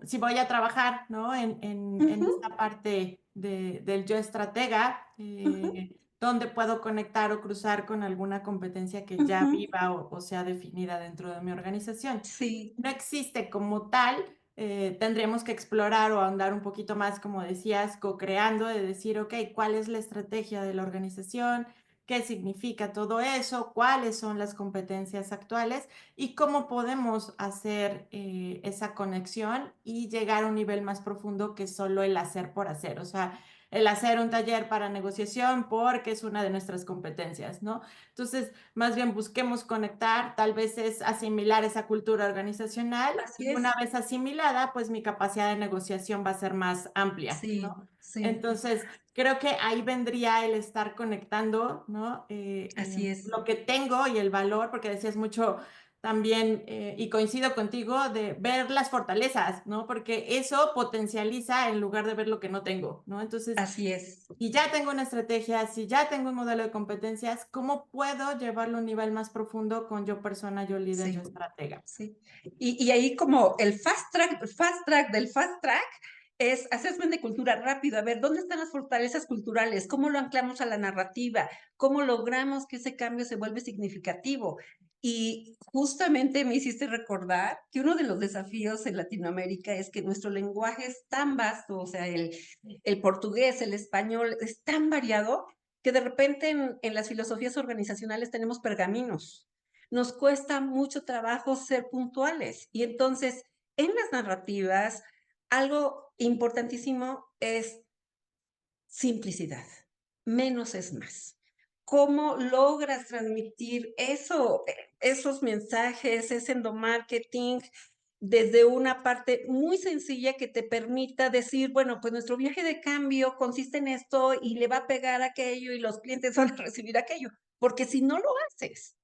Speaker 1: si voy a trabajar, ¿no? En
Speaker 2: ujú,
Speaker 1: esta parte del yo estratega,
Speaker 2: ujú,
Speaker 1: donde puedo conectar o cruzar con alguna competencia que ya
Speaker 2: ujú,
Speaker 1: viva o sea definida dentro de mi organización.
Speaker 2: sí,
Speaker 1: No existe como tal, tendríamos que explorar o ahondar un poquito más, como decías, co-creando, de decir, ok, ¿cuál es la estrategia de la organización? ¿Qué significa todo eso? ¿Cuáles son las competencias actuales? ¿Y cómo podemos hacer esa conexión y llegar a un nivel más profundo que solo el hacer por hacer? O sea, el hacer un taller para negociación porque es una de nuestras competencias, ¿no? Entonces, más bien busquemos conectar, tal vez es asimilar esa cultura organizacional
Speaker 2: así
Speaker 1: y una
Speaker 2: es,
Speaker 1: vez asimilada, pues mi capacidad de negociación va a ser más amplia, ¿no?
Speaker 2: sí, sí,
Speaker 1: Entonces, creo que ahí vendría el estar conectando, ¿no?
Speaker 2: así es,
Speaker 1: Lo que tengo y el valor, porque decías mucho también, y coincido contigo, de ver las fortalezas, ¿no? Porque eso potencializa en lugar de ver lo que no tengo, ¿no? Entonces,
Speaker 2: así es.
Speaker 1: y ya tengo una estrategia, si ya tengo un modelo de competencias, ¿cómo puedo llevarlo a un nivel más profundo con yo persona, yo líder, yo
Speaker 2: Sí,
Speaker 1: estratega?
Speaker 2: sí. Y ahí como el fast track del fast track es assessment de cultura rápido. A ver, ¿dónde están las fortalezas culturales? ¿Cómo lo anclamos a la narrativa? ¿Cómo logramos que ese cambio se vuelva significativo? Y justamente me hiciste recordar que uno de los desafíos en Latinoamérica es que nuestro lenguaje es tan vasto, o sea, el portugués, el español, es tan variado que de repente en las filosofías organizacionales tenemos pergaminos. Nos cuesta mucho trabajo ser puntuales. Y entonces, en las narrativas, algo importantísimo es simplicidad. Menos es más. ¿Cómo logras transmitir eso, esos mensajes, ese endomarketing desde una parte muy sencilla que te permita decir, bueno, pues nuestro viaje de cambio consiste en esto y le va a pegar aquello y los clientes van a recibir aquello? Porque si no lo haces,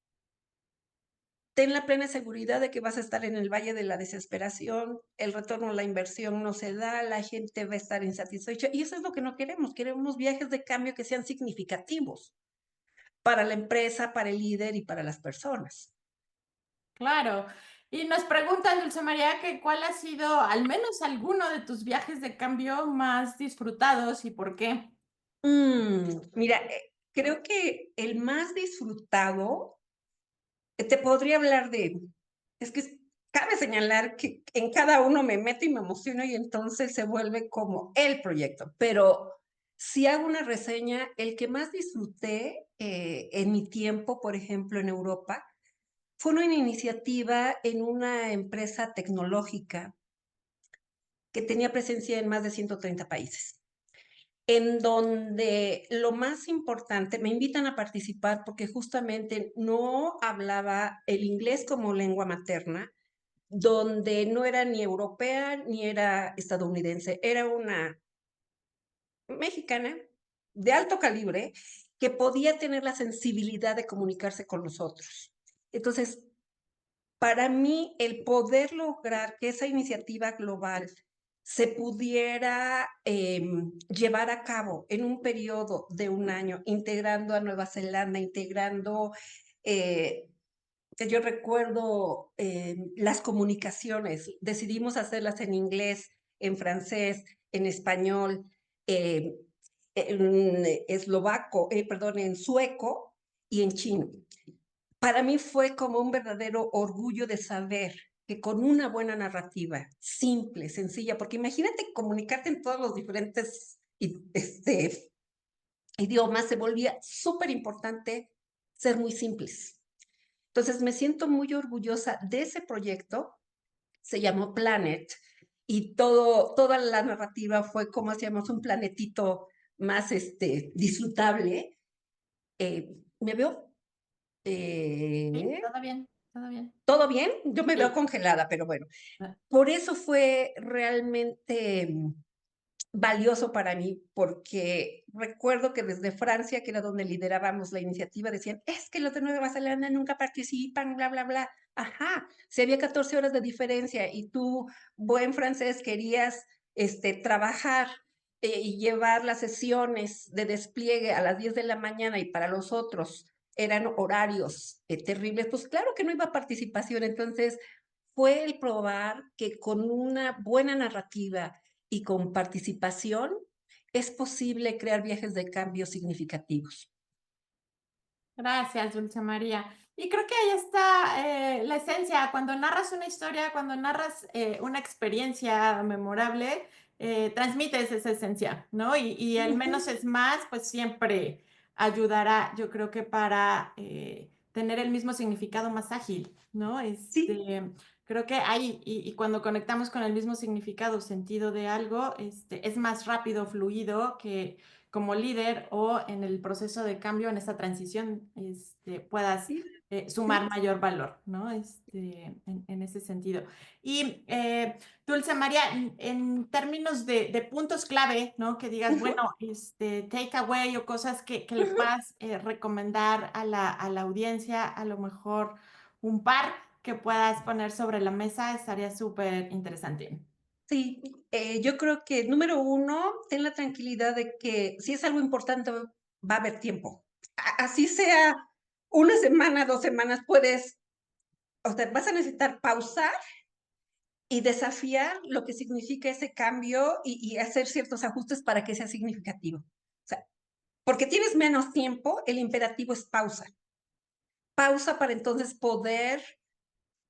Speaker 2: ten la plena seguridad de que vas a estar en el valle de la desesperación, el retorno a la inversión no se da, la gente va a estar insatisfecha y eso es lo que no queremos. Queremos viajes de cambio que sean significativos para la empresa, para el líder y para las personas.
Speaker 1: Claro. Y nos preguntan, Dulce María, que cuál ha sido al menos alguno de tus viajes de cambio más disfrutados y por qué.
Speaker 2: Mira, creo que el más disfrutado, te podría hablar es que cabe señalar que en cada uno me meto y me emociono y entonces se vuelve como el proyecto, pero si hago una reseña, el que más disfruté en mi tiempo, por ejemplo, en Europa, fue una iniciativa en una empresa tecnológica que tenía presencia en más de 130 países, en donde lo más importante, me invitan a participar porque justamente no hablaba el inglés como lengua materna, donde no era ni europea ni era estadounidense, era una mexicana de alto calibre que podía tener la sensibilidad de comunicarse con nosotros. Entonces, para mí, el poder lograr que esa iniciativa global se pudiera llevar a cabo en un periodo de un año, integrando a Nueva Zelanda, integrando, que yo recuerdo las comunicaciones, decidimos hacerlas en inglés, en francés, en español, eh, en eslovaco, perdón, en sueco y en chino. Para mí fue como un verdadero orgullo de saber que con una buena narrativa, simple, sencilla, porque imagínate comunicarte en todos los diferentes idiomas, se volvía súper importante ser muy simples. Entonces me siento muy orgullosa de ese proyecto, se llamó Planet, y toda la narrativa fue cómo hacíamos un planetito más disfrutable. Me veo
Speaker 1: Sí,
Speaker 2: eh,
Speaker 1: todo bien, todo bien.
Speaker 2: ¿todo bien? Yo me veo
Speaker 1: Sí.
Speaker 2: congelada, pero bueno.
Speaker 1: Ah,
Speaker 2: Por eso fue realmente valioso para mí, porque recuerdo que desde Francia, que era donde liderábamos la iniciativa, decían, es que los de Nueva Zelanda nunca participan, bla, bla, bla. Ajá, si había 14 horas de diferencia y tú, buen francés, querías trabajar y llevar las sesiones de despliegue a las 10 de la mañana y para los otros eran horarios terribles, pues claro que no iba participación. Entonces, fue el probar que con una buena narrativa y con participación es posible crear viajes de cambio significativos.
Speaker 1: gracias, Dulce María. Y creo que ahí está la esencia. Cuando narras una historia, cuando narras una experiencia memorable, transmites esa esencia, ¿no? Y el menos es más, pues siempre ayudará, yo creo que para tener el mismo significado más ágil, ¿no?
Speaker 2: Sí,
Speaker 1: Creo que ahí, y cuando conectamos con el mismo significado, sentido de algo, es más rápido, fluido que como líder o en el proceso de cambio, en esta transición, puedas
Speaker 2: sí,
Speaker 1: sumar
Speaker 2: sí.
Speaker 1: mayor valor, ¿no? En ese sentido. Y Dulce María, en términos de puntos clave, ¿no? Que digas,
Speaker 2: Ujú,
Speaker 1: bueno, takeaway o cosas que le
Speaker 2: ujú.
Speaker 1: puedas recomendar a la audiencia, a lo mejor un par que puedas poner sobre la mesa, estaría súper interesante.
Speaker 2: Sí, yo creo que número uno, ten la tranquilidad de que si es algo importante va a haber tiempo. Así sea una semana, 2 semanas, puedes, o sea, vas a necesitar pausar y desafiar lo que significa ese cambio y hacer ciertos ajustes para que sea significativo. O sea, porque tienes menos tiempo, el imperativo es pausa. Pausa para entonces poder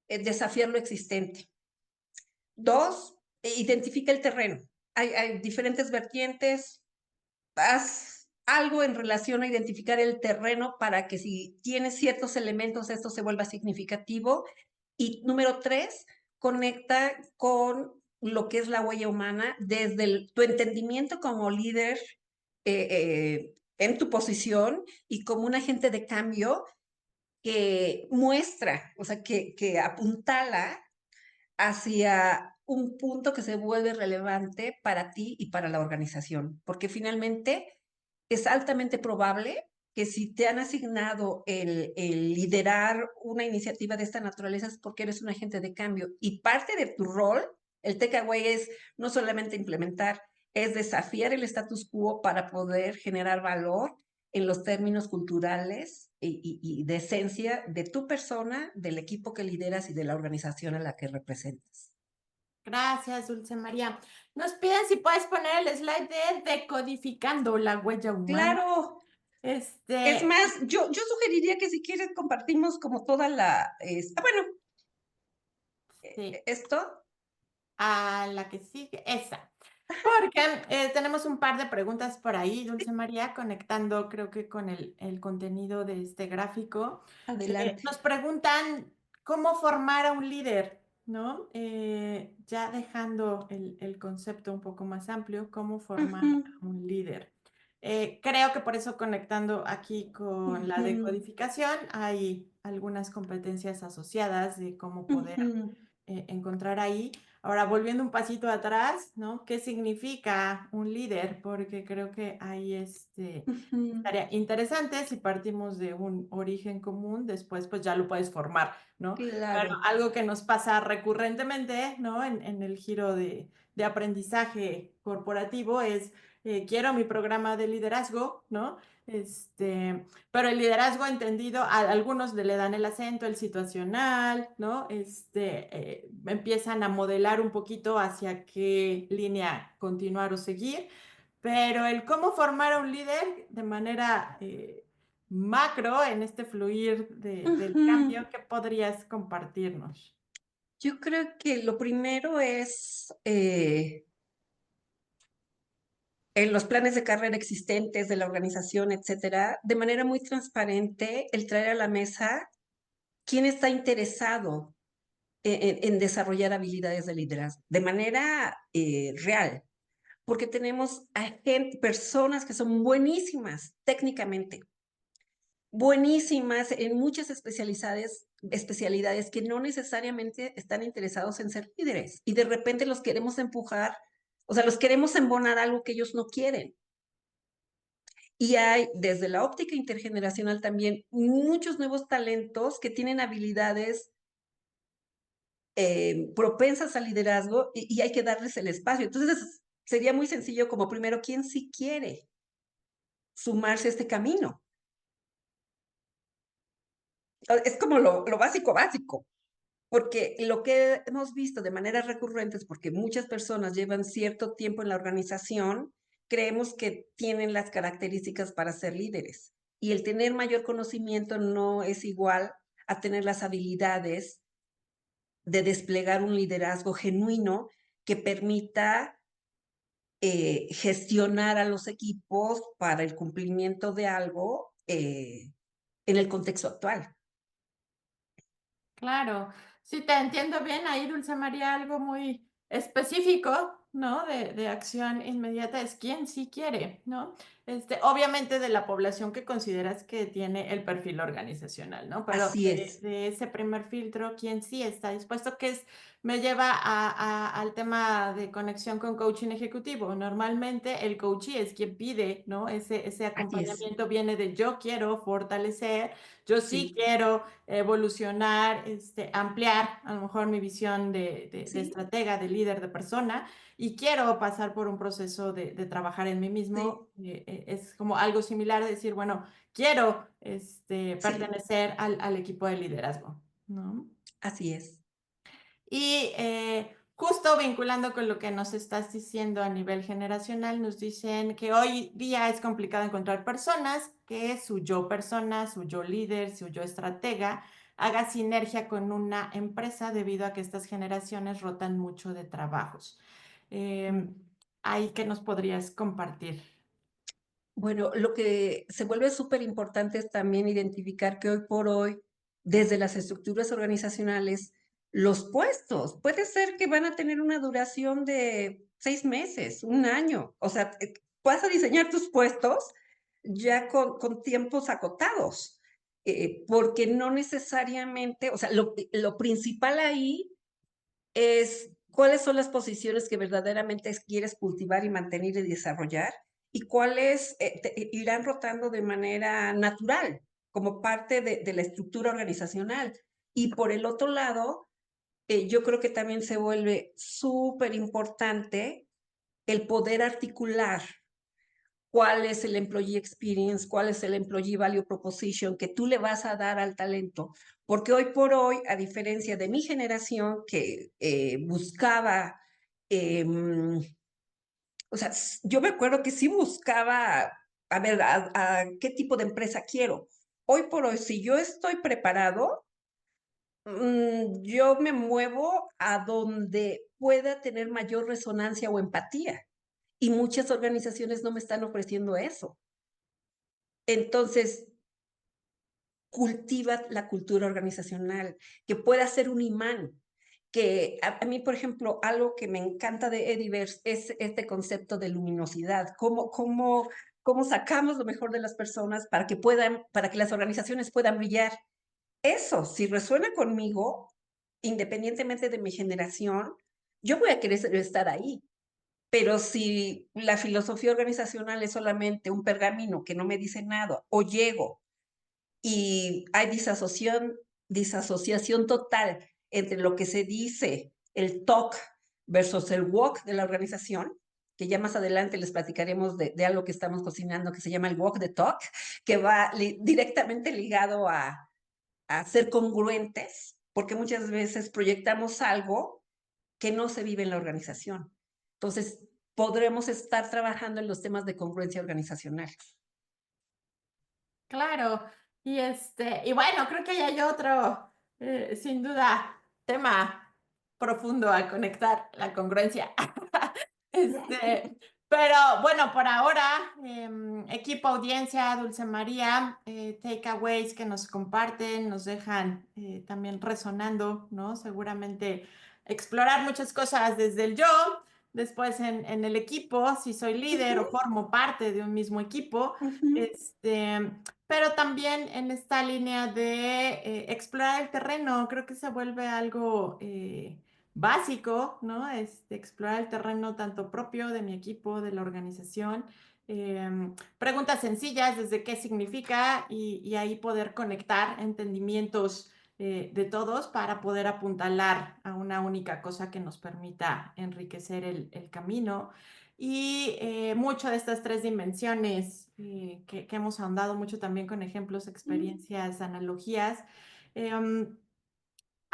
Speaker 2: desafiar lo existente. Dos, identifica el terreno. Hay diferentes vertientes, haz algo en relación a identificar el terreno para que si tienes ciertos elementos, esto se vuelva significativo. Y número tres, conecta con lo que es la huella humana desde tu entendimiento como líder en tu posición y como un agente de cambio que muestra, o sea, que apuntala hacia un punto que se vuelve relevante para ti y para la organización, porque finalmente es altamente probable que si te han asignado el liderar una iniciativa de esta naturaleza es porque eres un agente de cambio y parte de tu rol, el takeaway es no solamente implementar, es desafiar el status quo para poder generar valor en los términos culturales y de esencia de tu persona, del equipo que lideras y de la organización a la que representas.
Speaker 1: Gracias, Dulce María. Nos piden si puedes poner el slide de decodificando la huella humana.
Speaker 2: Claro, es
Speaker 1: Este,
Speaker 2: más, yo sugeriría que si quieres compartimos como toda la, bueno,
Speaker 1: sí,
Speaker 2: esto.
Speaker 1: a la que sigue, esa. Porque tenemos un par de preguntas por ahí, Dulce María, conectando creo que con el contenido de este gráfico.
Speaker 2: Adelante.
Speaker 1: Nos preguntan cómo formar a un líder, ¿no? Ya dejando el concepto un poco más amplio, cómo formar
Speaker 2: Ujú,
Speaker 1: a un líder. Creo que por eso conectando aquí con la
Speaker 2: ujú,
Speaker 1: decodificación hay algunas competencias asociadas de cómo poder
Speaker 2: ujú,
Speaker 1: encontrar ahí. Ahora, volviendo un pasito atrás, ¿no? ¿Qué significa un líder? Porque creo que ahí
Speaker 2: ujú.
Speaker 1: estaría interesante si partimos de un origen común, después pues ya lo puedes formar, ¿no? Pero
Speaker 2: Claro.
Speaker 1: algo que nos pasa recurrentemente, ¿no? En el giro de aprendizaje corporativo es, quiero mi programa de liderazgo, ¿no? Pero el liderazgo entendido, a algunos le dan el acento, el situacional, ¿no? Empiezan a modelar un poquito hacia qué línea continuar o seguir, pero el cómo formar a un líder de manera macro en este fluir del
Speaker 2: Ujú.
Speaker 1: cambio, ¿qué podrías compartirnos?
Speaker 2: Yo creo que lo primero es en los planes de carrera existentes de la organización, etcétera, de manera muy transparente, el traer a la mesa quién está interesado en desarrollar habilidades de liderazgo de manera real, porque tenemos a personas que son buenísimas técnicamente, buenísimas en muchas especialidades que no necesariamente están interesados en ser líderes y de repente los queremos empujar, o sea, los queremos embonar algo que ellos no quieren. Y hay desde la óptica intergeneracional también muchos nuevos talentos que tienen habilidades propensas al liderazgo y hay que darles el espacio. Entonces, sería muy sencillo como primero, ¿quién sí quiere sumarse a este camino? Es como lo básico, básico. Porque lo que hemos visto de manera recurrente es porque muchas personas llevan cierto tiempo en la organización, creemos que tienen las características para ser líderes. Y el tener mayor conocimiento no es igual a tener las habilidades de desplegar un liderazgo genuino que permita gestionar a los equipos para el cumplimiento de algo en el contexto actual.
Speaker 1: Claro, si te entiendo bien, ahí Dulce María, algo muy específico, ¿no? De acción inmediata es quién sí quiere, ¿no? Obviamente de la población que consideras que tiene el perfil organizacional, ¿no? Pero
Speaker 2: Así es,
Speaker 1: de ese primer filtro, quién sí está dispuesto, me lleva al tema de conexión con coaching ejecutivo. Normalmente el coachee es quien pide, ¿no? Ese
Speaker 2: así es,
Speaker 1: acompañamiento viene de yo quiero fortalecer, yo sí
Speaker 2: sí,
Speaker 1: quiero evolucionar, ampliar a lo mejor mi visión de
Speaker 2: sí,
Speaker 1: estratega, de líder, de persona, y quiero pasar por un proceso de trabajar en mí mismo.
Speaker 2: sí,
Speaker 1: Es como algo similar de decir, bueno, quiero
Speaker 2: sí,
Speaker 1: pertenecer al equipo de liderazgo, ¿no?
Speaker 2: así es.
Speaker 1: Y justo vinculando con lo que nos estás diciendo a nivel generacional, nos dicen que hoy día es complicado encontrar personas que su yo persona, su yo líder, su yo estratega haga sinergia con una empresa debido a que estas generaciones rotan mucho de trabajos. Eh,
Speaker 2: Mm.
Speaker 1: Ahí que nos podrías compartir.
Speaker 2: Bueno, lo que se vuelve súper importante es también identificar que hoy por hoy, desde las estructuras organizacionales, los puestos, puede ser que van a tener una duración de 6 meses, un año. O sea, vas a diseñar tus puestos ya con tiempos acotados, porque no necesariamente, o sea, lo principal ahí es cuáles son las posiciones que verdaderamente quieres cultivar y mantener y desarrollar y cuáles irán rotando de manera natural como parte de la estructura organizacional. Y por el otro lado, yo creo que también se vuelve súper importante el poder articular cuál es el employee experience, cuál es el employee value proposition que tú le vas a dar al talento. Porque hoy por hoy, a diferencia de mi generación que buscaba, o sea, yo me acuerdo que sí buscaba, a ver, a qué tipo de empresa quiero. Hoy por hoy, si yo estoy preparado, yo me muevo a donde pueda tener mayor resonancia o empatía. Y muchas organizaciones no me están ofreciendo eso. Entonces, cultiva la cultura organizacional, que pueda ser un imán. Que a mí, por ejemplo, algo que me encanta de Ediverse es este concepto de luminosidad, cómo sacamos lo mejor de las personas para que las organizaciones puedan brillar. Eso, si resuena conmigo, independientemente de mi generación, yo voy a querer estar ahí. Pero si la filosofía organizacional es solamente un pergamino que no me dice nada, o llego y hay disasociación total entre lo que se dice, el talk versus el walk de la organización, que ya más adelante les platicaremos de algo que estamos cocinando que se llama el walk the talk, que va directamente ligado a ser congruentes, porque muchas veces proyectamos algo que no se vive en la organización. Entonces, podremos estar trabajando en los temas de congruencia organizacional.
Speaker 1: Claro, y bueno, creo que ya hay otro, sin duda, tema profundo a conectar, la congruencia. Pero bueno, por ahora, equipo, audiencia, Dulce María, takeaways que nos comparten, nos dejan también resonando, ¿no? Seguramente explorar muchas cosas desde el yo, después en el equipo, si soy líder o formo parte de un mismo equipo, este, pero también en esta línea de explorar el terreno, creo que se vuelve algo básico, ¿no? Explorar el terreno tanto propio de mi equipo, de la organización. Preguntas sencillas desde qué significa y ahí poder conectar entendimientos de todos para poder apuntalar a una única cosa que nos permita enriquecer el camino. Y mucho de estas tres dimensiones que hemos ahondado mucho también con ejemplos, experiencias, analogías.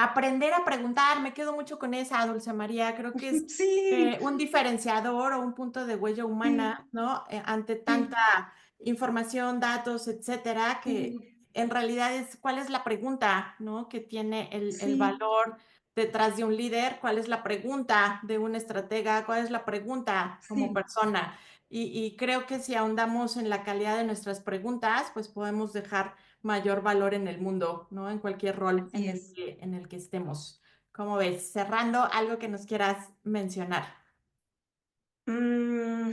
Speaker 1: Aprender a preguntar, me quedo mucho con esa, Dulce María, creo que es
Speaker 2: Sí,
Speaker 1: un diferenciador o un punto de huella
Speaker 2: sí,
Speaker 1: humana, ¿no? Ante tanta
Speaker 2: sí,
Speaker 1: información, datos, etcétera, que
Speaker 2: sí,
Speaker 1: en realidad es cuál es la pregunta, ¿no? Que tiene el
Speaker 2: sí,
Speaker 1: valor detrás de un líder, cuál es la pregunta de un estratega, cuál es la pregunta como
Speaker 2: sí,
Speaker 1: persona. Y creo que si ahondamos en la calidad de nuestras preguntas, pues podemos dejar mayor valor en el mundo, ¿no? En cualquier rol
Speaker 2: así es.
Speaker 1: en el que estemos. ¿Cómo ves? Cerrando, algo que nos quieras mencionar.
Speaker 2: Mm,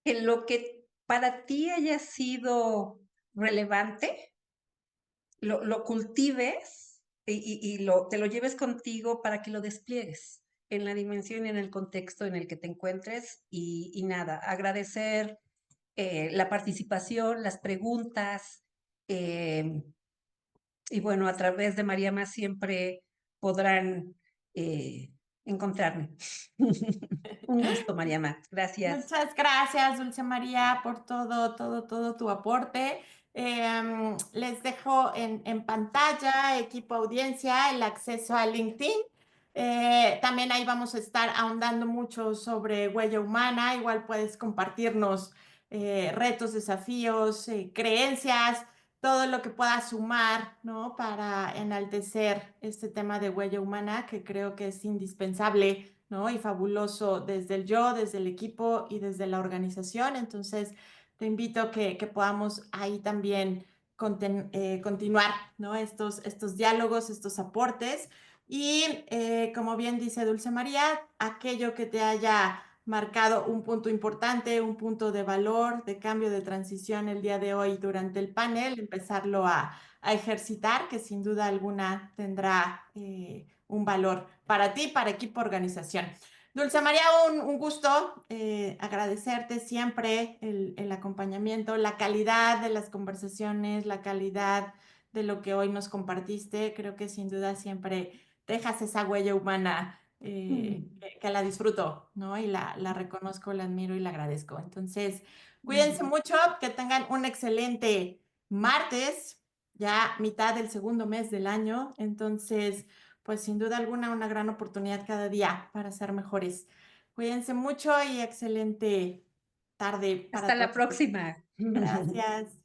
Speaker 2: que lo que para ti haya sido relevante, lo cultives te lo lleves contigo para que lo despliegues en la dimensión y en el contexto en el que te encuentres y nada, agradecer la participación, las preguntas, eh, y bueno, a través de Mariama siempre podrán encontrarme. Un gusto, Mariama. Gracias.
Speaker 1: Muchas gracias, Dulce María, por todo tu aporte. Les dejo en pantalla, equipo audiencia, el acceso a LinkedIn. También ahí vamos a estar ahondando mucho sobre huella humana. Igual puedes compartirnos retos, desafíos, creencias, todo lo que pueda sumar, ¿no? Para enaltecer este tema de huella humana que creo que es indispensable, ¿no? Y fabuloso desde el yo, desde el equipo y desde la organización. Entonces, te invito a que podamos ahí también continuar, ¿no? Estos diálogos, estos aportes. Y como bien dice Dulce María, aquello que te haya marcado un punto importante, un punto de valor, de cambio, de transición el día de hoy durante el panel, empezarlo a ejercitar, que sin duda alguna tendrá un valor para ti, para equipo, organización. Dulce María, un gusto agradecerte siempre el acompañamiento, la calidad de las conversaciones, la calidad de lo que hoy nos compartiste. Creo que sin duda siempre dejas esa huella humana que la disfruto, ¿no? Y la reconozco, la admiro y la agradezco. Entonces, cuídense
Speaker 2: Mm.
Speaker 1: mucho, que tengan un excelente martes, ya mitad del segundo mes del año. Entonces, pues sin duda alguna, una gran oportunidad cada día para ser mejores. Cuídense mucho y excelente tarde para
Speaker 2: Hasta la
Speaker 1: todos.
Speaker 2: próxima.
Speaker 1: Gracias.